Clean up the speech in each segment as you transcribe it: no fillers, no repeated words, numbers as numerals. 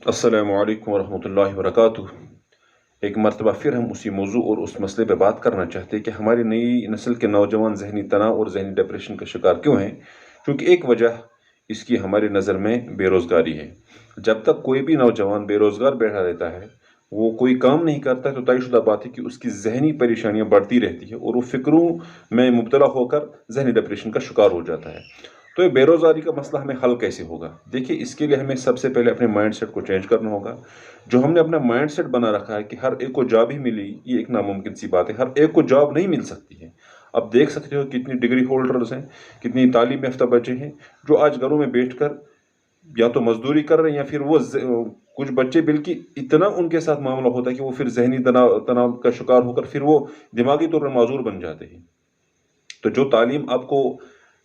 अस्सलामु अलैकुम वरहमतुल्लाहि वबरकातुह। एक मरतबा फिर हम उसी मौजू और उस मसले पर बात करना चाहते हैं कि हमारी नई नस्ल के नौजवान जहनी तनाव और जहनी डिप्रेशन का शिकार क्यों हैं। क्योंकि एक वजह इसकी हमारी नज़र में बेरोज़गारी है। जब तक कोई भी नौजवान बेरोज़गार बैठा रहता है, वो कोई काम नहीं करता है, तो तयशुदा बात है कि उसकी जहनी परेशानियां बढ़ती रहती है और वो फ़िक्रों में मुब्तला होकर जहनी डिप्रेशन का शिकार हो जाता है। तो ये बेरोज़गारी का मसला हमें हल कैसे होगा? देखिए, इसके लिए हमें सबसे पहले अपने माइंडसेट को चेंज करना होगा। जो हमने अपना माइंडसेट बना रखा है कि हर एक को जॉब ही मिली, ये एक नामुमकिन सी बात है। हर एक को जॉब नहीं मिल सकती है। अब देख सकते हो कितनी डिग्री होल्डर्स हैं, कितनी तालीम याफ्ता बच्चे हैं, जो आज घरों में बैठकर या तो मजदूरी कर रहे हैं या फिर कुछ बच्चे बल्कि इतना उनके साथ मामला होता है कि वो फिर जहनी तनाव तनाव का शिकार होकर फिर वो दिमागी तौर पर माजूर बन जाते हैं। तो जो तालीम आपको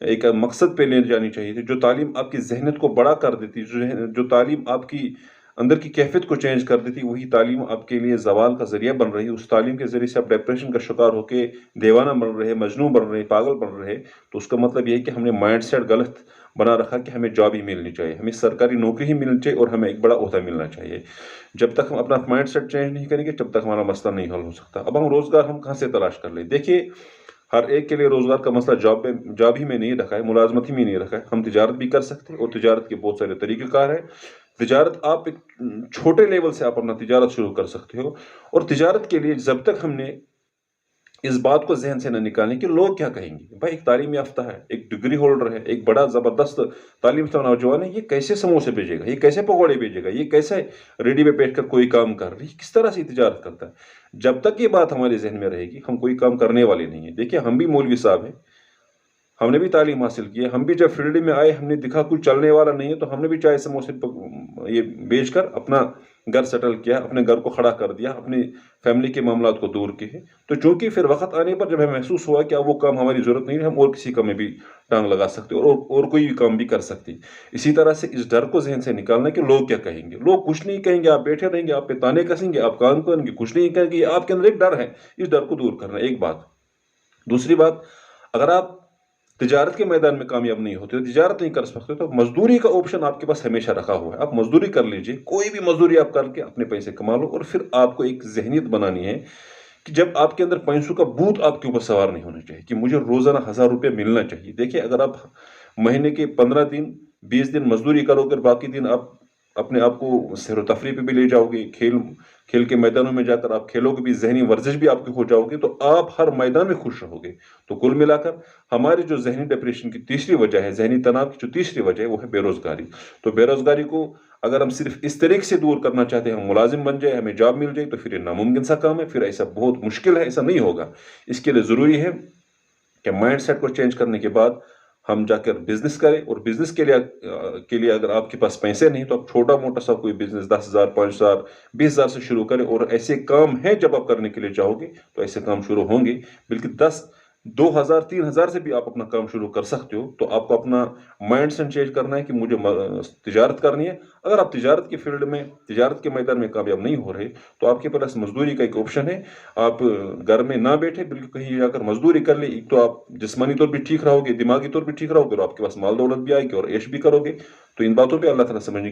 एक मकसद पे ले जानी चाहिए थी, जो तालीम आपकी ज़हनियत को बड़ा कर देती, जो तालीम आपकी अंदर की कैफ़ियत को चेंज कर देती, वही तालीम आपके लिए ज़वाल का ज़रिया बन रही है। उस तालीम के ज़रिए से आप डिप्रेशन का शिकार होके दीवाना बन रहे, मजनू बन रहे, पागल बन रहे, तो उसका मतलब ये है कि हमने माइंडसेट गलत बना रखा कि हमें जॉब ही मिलनी चाहिए, हमें सरकारी नौकरी ही मिलनी चाहिए और हमें एक बड़ा ओहदा मिलना चाहिए। जब तक हम अपना माइंडसेट चेंज नहीं करेंगे, तब तक हमारा मसला नहीं हल हो सकता। अब हम रोज़गार हम कहाँ से तलाश कर लें? देखिए, हर एक के लिए रोजगार का मसला जॉब ही में नहीं रखा है, मुलाजमत ही में नहीं रखा है। हम तिजारत भी कर सकते हैं और तिजारत के बहुत सारे तरीक़ेकार हैं। तिजारत आप एक छोटे लेवल से आप अपना तिजारत शुरू कर सकते हो। और तिजारत के लिए जब तक हमने इस बात को ज़हन से न निकालें कि लोग क्या कहेंगे। भाई, एक तालीम याफ्ता है, एक डिग्री होल्डर है, एक बड़ा ज़बरदस्त तालीम याफ्ता नौजवान है, ये कैसे समोसे भेजेगा, ये कैसे पकौड़े भेजेगा, ये कैसे रेडी पे बैठकर कोई काम कर रही है, किस तरह से तिजारत करता है। जब तक ये बात हमारे ज़हन में रहेगी, हम कोई काम करने वाले नहीं हैं। देखिए, हम भी मौलवी साहब हैं, हमने भी तालीम हासिल की है। हम भी जब फील्ड में आए, हमने दिखा कुछ चलने वाला नहीं है, तो हमने भी चाय समोसे ये बेचकर अपना घर सेटल किया, अपने घर को खड़ा कर दिया, अपनी फैमिली के मामलात को दूर किए। तो चूंकि फिर वक्त आने पर जब हमें महसूस हुआ कि अब वो काम हमारी ज़रूरत नहीं है, हम और किसी काम में भी टांग लगा सकते और कोई भी काम भी कर सकते। इसी तरह से इस डर को जहन से निकालना कि लोग क्या कहेंगे। लोग कुछ नहीं कहेंगे, आप बैठे रहेंगे, आप पे ताने कसेंगे, आप काम करेंगे, कुछ नहीं कहेंगे। आपके अंदर एक डर है, इस डर को दूर करना एक बात। दूसरी बात, अगर आप तिजारत के मैदान में कामयाब नहीं होते हो, तिजारत नहीं कर सकते, तो मजदूरी का ऑप्शन आपके पास हमेशा रखा हुआ है। आप मजदूरी कर लीजिए, कोई भी मजदूरी आप करके अपने पैसे कमा लो। और फिर आपको एक जहनीत बनानी है कि जब आपके अंदर पैसों का भूत आपके ऊपर सवार नहीं होना चाहिए कि मुझे रोजाना 1000 रुपये मिलना चाहिए। देखिए, अगर आप महीने के 15 दिन 20 दिन मजदूरी करोगे, बाकी दिन आप अपने आप को सैर तफरी पे भी ले जाओगे, खेल खेल के मैदानों में जाकर आप खेलोगे भी, जहनी वर्जिश भी आपकी हो जाओगे, तो आप हर मैदान में खुश रहोगे। तो कुल मिलाकर हमारी जो जहनी डिप्रेशन की तीसरी वजह है, जहनी तनाव की जो तीसरी वजह है, वो है बेरोजगारी। तो बेरोजगारी को अगर हम सिर्फ इस तरीके से दूर करना चाहते हैं, हम मुलाजिम बन जाए, हमें जॉब मिल जाए, तो फिर ये नामुमकिन सा काम है, फिर ऐसा बहुत मुश्किल है, ऐसा नहीं होगा। इसके लिए ज़रूरी है कि माइंड सेट को चेंज करने के बाद हम जाकर बिजनेस करें। और बिजनेस के लिए अगर आपके पास पैसे नहीं, तो आप छोटा मोटा सा कोई बिजनेस 10,000 5,000 20,000 से शुरू करें। और ऐसे काम हैं जब आप करने के लिए चाहोगे, तो ऐसे काम शुरू होंगे। बल्कि 2,000 3,000 से भी आप अपना काम शुरू कर सकते हो। तो आपको अपना माइंड सेट चेंज करना है कि मुझे तिजारत करनी है। अगर आप तिजारत की फील्ड में, तिजारत के मैदान में कामयाब नहीं हो रहे, तो आपके पास मजदूरी का एक ऑप्शन है। आप घर में ना बैठे, बिल्कुल कहीं जाकर मजदूरी कर ले। एक तो आप जिस्मानी तौर पर ठीक रहोगे, दिमागी तौर पर ठीक रहोगे, और आपके पास माल दौलत भी आएगी और ऐश भी करोगे। तो इन बातों पर अल्लाह ताला समझने